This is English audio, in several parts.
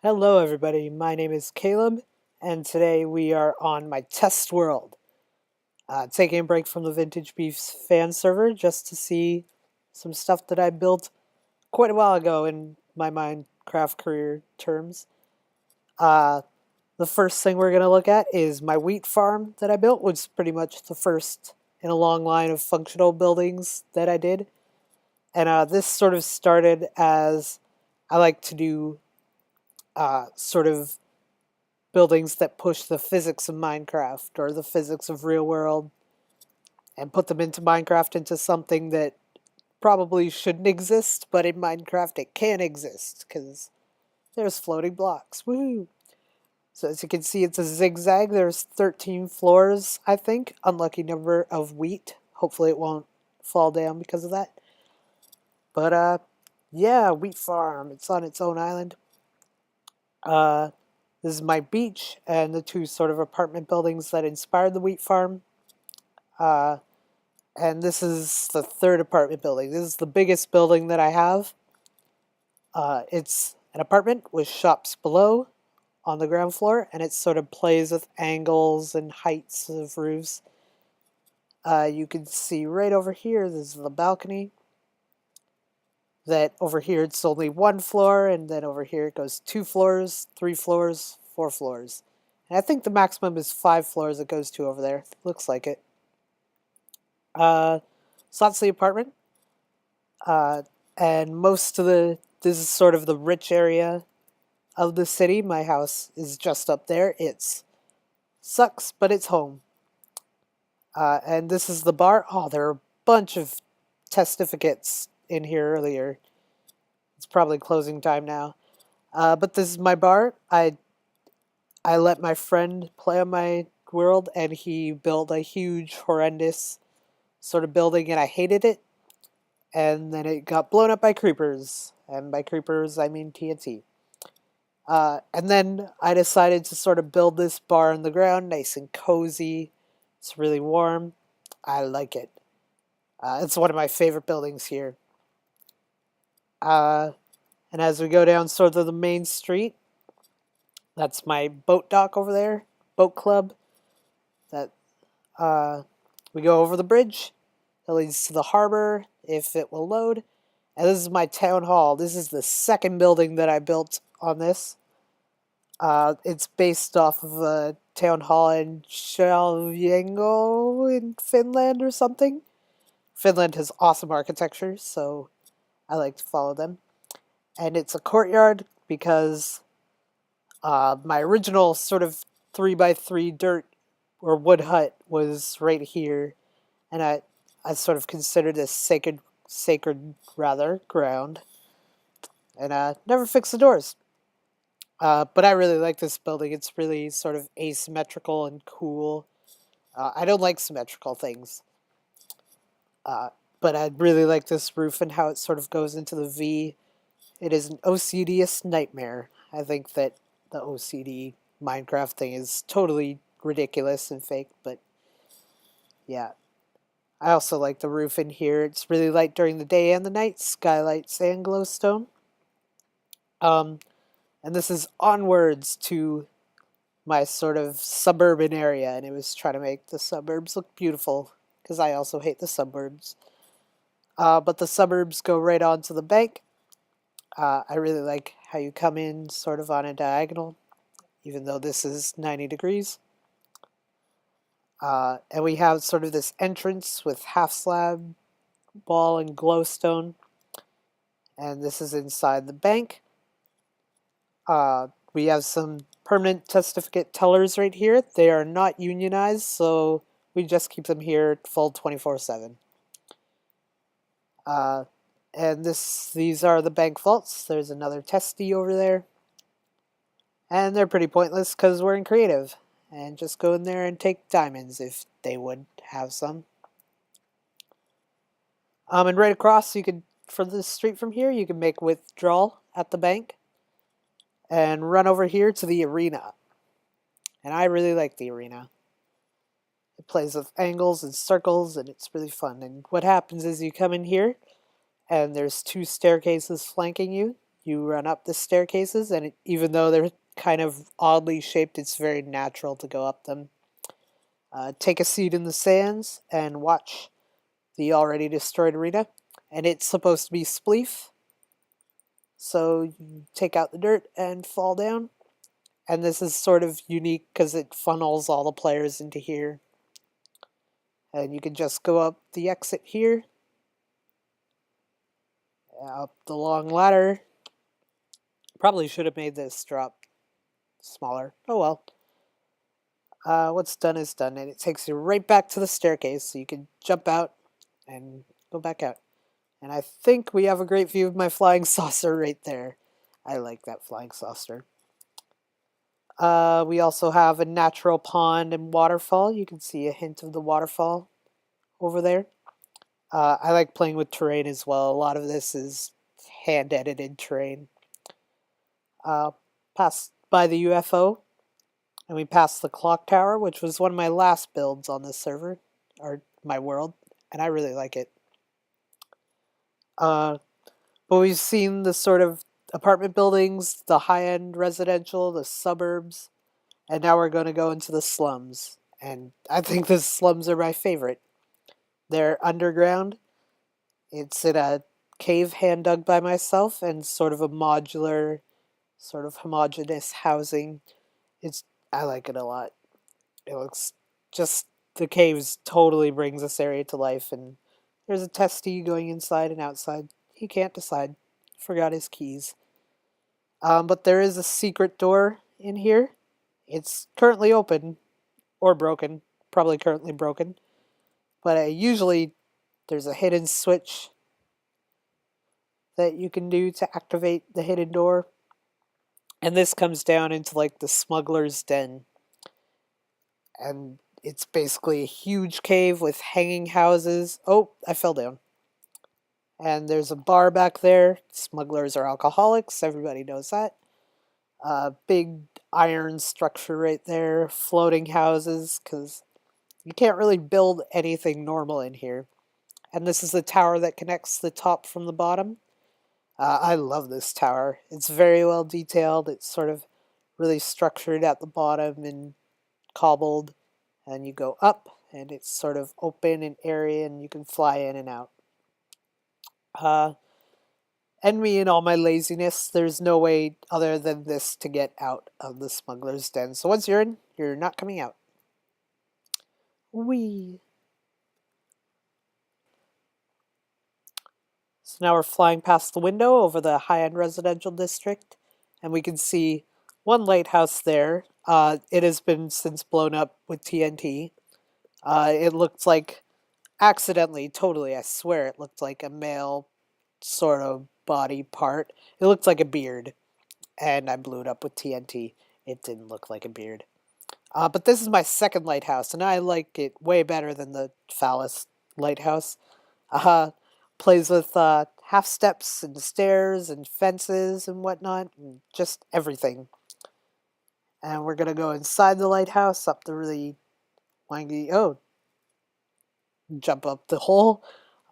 Hello, everybody. My name is Caleb, and today we are on my test world. Taking a break from the Vintage Beef fan server just to see some stuff that I built quite a while ago in my Minecraft career terms. Uh, the first thing we're going to look at is my wheat farm that I built, which is pretty much the first in a long line of functional buildings that I did. And this sort of started as I like to do sort of buildings that push the physics of Minecraft or the physics of real world and put them into Minecraft into something that probably shouldn't exist, but in Minecraft it can exist because there's floating blocks. Woo! So as you can see, it's a zigzag. There's 13 floors, I think. Unlucky number of wheat. Hopefully it won't fall down because of that. But yeah, wheat farm. It's on its own island. Uh, This is my beach and the two sort of apartment buildings that inspired the wheat farm. Uh, and this is the third apartment building. This is the biggest building that I have. It's an apartment with shops below on the ground floor, and it sort of plays with angles and heights of roofs. You can see right over here, this is the balcony. That over here it's only one floor, and then over here it goes 2 floors, 3 floors, 4 floors. And I think the maximum is 5 floors it goes to over there. Looks like it. So that's the apartment. And most of this is sort of the rich area of the city. My house is just up there. It's sucks, but it's home. And this is the bar. Oh, there are a bunch of testificates in here earlier. It's probably closing time now. But this is my bar. I let my friend play on my world, and he built a huge, horrendous sort of building, and I hated it. And then it got blown up by creepers. And by creepers, I mean TNT. And then I decided to sort of build this bar on the ground, nice and cozy. It's really warm. I like it. It's one of my favorite buildings here. Uh, and as we go down sort of the main street, that's my boat dock over there, boat club. That we go over the bridge. That leads to the harbor, if it will load. And this is my town hall. This is the second building that I built on this. It's based off of a town hall in Shalviengo in Finland or something. Finland has awesome architecture, so I like to follow them. And it's a courtyard because my original sort of 3x3 dirt or wood hut was right here, and I sort of considered this sacred rather ground, and never fixed the doors. But I really like this building. It's really sort of asymmetrical and cool. I don't like symmetrical things. But I really like this roof and how it sort of goes into the V. It is an OCD-ist nightmare. I think that the OCD Minecraft thing is totally ridiculous and fake, but yeah. I also like the roof in here. It's really light during the day and the night, skylights and glowstone. Um, and this is onwards to my sort of suburban area, and it was trying to make the suburbs look beautiful, because I also hate the suburbs. But the suburbs go right onto the bank. I really like how you come in sort of on a diagonal, even though this is 90 degrees. And we have sort of this entrance with half slab, wall, and glowstone. And this is inside the bank. We have some permanent testificate tellers right here. They are not unionized, so we just keep them here full 24/7. And these are the bank vaults. There's another testy over there. And they're pretty pointless because we're in creative. And just go in there and take diamonds if they would have some. And right across, you could, for the street from here, you can make withdrawal at the bank. And run over here to the arena. And I really like the arena. It plays with angles and circles, and it's really fun. And what happens is you come in here, and there's 2 staircases flanking you. you run up the staircases, and even though they're kind of oddly shaped, it's very natural to go up them. Take a seat in the sands and watch the already destroyed arena. And it's supposed to be spleef. So you take out the dirt and fall down. And this is sort of unique because it funnels all the players into here. And you can just go up the exit here. Up the long ladder. Probably should have made this drop smaller. Oh well. What's done is done, and it takes you right back to the staircase, so you can jump out and go back out. And I think we have a great view of my flying saucer right there. I like that flying saucer. We also have a natural pond and waterfall. You can see a hint of the waterfall over there. I like playing with terrain as well. A lot of this is hand-edited terrain. Passed by the UFO, and we passed the clock tower, which was one of my last builds on this server, or my world, and I really like it. But we've seen the sort of apartment buildings, the high-end residential, the suburbs, and now we're going to go into the slums. And I think the slums are my favorite. They're underground. It's in a cave hand dug by myself and sort of a modular, sort of homogeneous housing. I like it a lot. It looks just, the caves totally brings this area to life, and there's a testee going inside and outside. He can't decide. Forgot his keys. But there is a secret door in here. It's currently open or broken. Probably currently broken. But usually there's a hidden switch that you can do to activate the hidden door. And this comes down into like the smuggler's den. And it's basically a huge cave with hanging houses. Oh, I fell down. And there's a bar back there. Smugglers are alcoholics. Everybody knows that. Big iron structure right there. Floating houses, because you can't really build anything normal in here. And this is the tower that connects the top from the bottom. I love this tower. It's very well detailed. It's sort of really structured at the bottom and cobbled. And you go up, and it's sort of open and airy, and you can fly in and out. And me and all my laziness, there's no way other than this to get out of the smuggler's den. So once you're in, you're not coming out. Whee! So now we're flying past the window over the high-end residential district, and we can see one lighthouse there. It has been since blown up with TNT. It looked like, accidentally, totally, I swear, it looked like a male sort of body part. It looked like a beard, and I blew it up with TNT. It didn't look like a beard. But this is my second lighthouse, and I like it way better than the phallus lighthouse. Plays with half steps and stairs and fences and whatnot, and just everything. And we're gonna go inside the lighthouse, up the really windy, jump up the hole,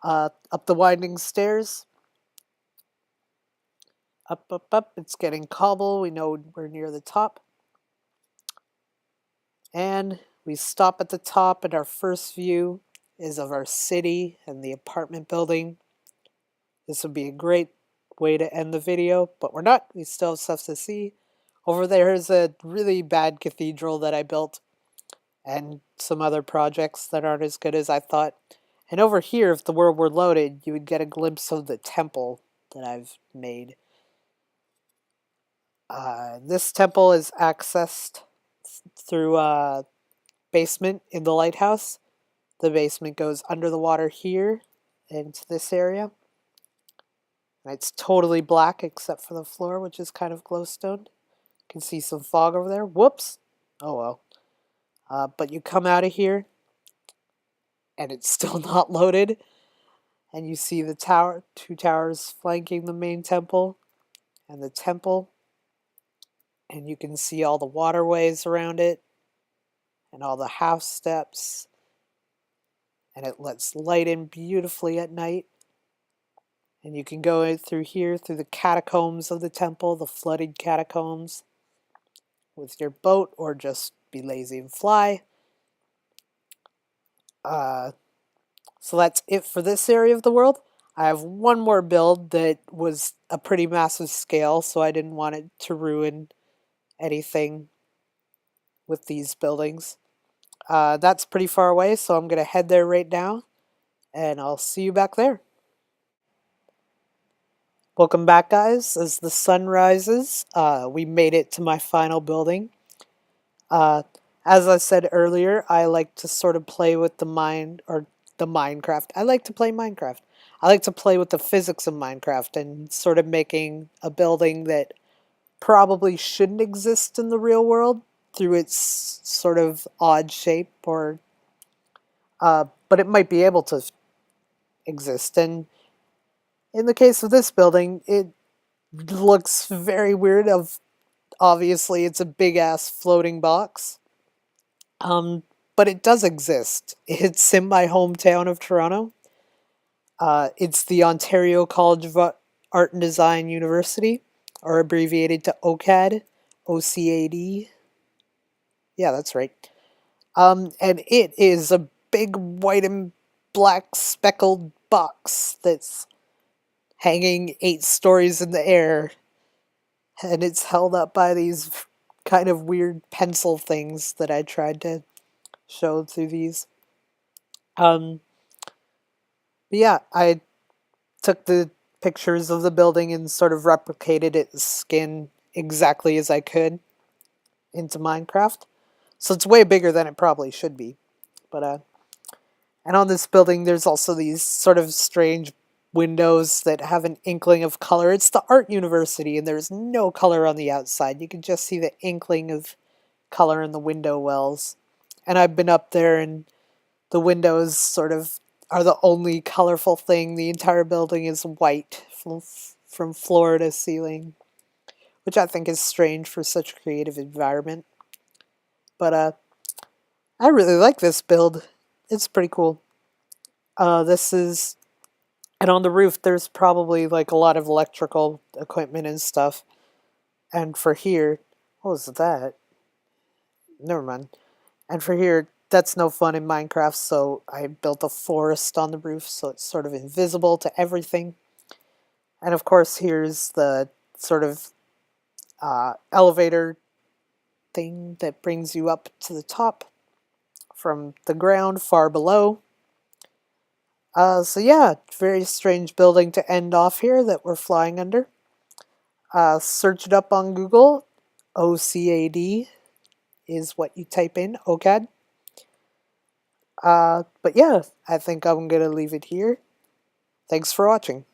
up the winding stairs. Up, up, up. It's getting cobble. We know we're near the top. And we stop at the top, and our first view is of our city and the apartment building. This would be a great way to end the video, but we're not. We still have stuff to see. Over there is a really bad cathedral that I built, and some other projects that aren't as good as I thought. And over here, if the world were loaded, you would get a glimpse of the temple that I've made. This temple is accessed through a basement in the lighthouse. The basement goes under the water here into this area. And it's totally black except for the floor, which is kind of glowstone. You can see some fog over there. Whoops! Oh well. But you come out of here, and it's still not loaded. And you see the tower, two towers flanking the main temple, and the temple. And you can see all the waterways around it, and all the house steps. And it lets light in beautifully at night. And you can go through here, through the catacombs of the temple, the flooded catacombs, with your boat, or just be lazy and fly. So that's it for this area of the world. I have one more build that was a pretty massive scale, so I didn't want it to ruin anything with these buildings. That's pretty far away, so I'm going to head there right now, and I'll see you back there. Welcome back, guys. As the sun rises, we made it to my final building. Uh, as I said earlier, I like to sort of play with the Minecraft. I like to play Minecraft. I like to play with the physics of Minecraft and sort of making a building that probably shouldn't exist in the real world through its sort of odd shape, or but it might be able to exist. And in the case of this building, it looks very weird. Obviously, it's a big ass floating box. But it does exist. It's in my hometown of Toronto. It's the Ontario College of Art and Design University, or abbreviated to OCAD, OCAD. Yeah, that's right. And it is a big white and black speckled box that's hanging 8 stories in the air, and it's held up by these kind of weird pencil things that I tried to show through these. But yeah, I took the pictures of the building and sort of replicated its skin exactly as I could into Minecraft. So it's way bigger than it probably should be. But and on this building there's also these sort of strange windows that have an inkling of color. It's the art university and there's no color on the outside. You can just see the inkling of color in the window wells. And I've been up there and the windows sort of are the only colorful thing. The entire building is white from floor to ceiling, which I think is strange for such a creative environment. But I really like this build. It's pretty cool. This is, and on the roof there's probably like a lot of electrical equipment and stuff. And for here, what was that? Never mind. And for here, that's no fun in Minecraft, so I built a forest on the roof so it's sort of invisible to everything. And of course, here's the sort of elevator thing that brings you up to the top from the ground far below. So yeah, very strange building to end off here that we're flying under. Search it up on Google. OCAD is what you type in, OCAD. But yeah, I think I'm going to leave it here. Thanks for watching.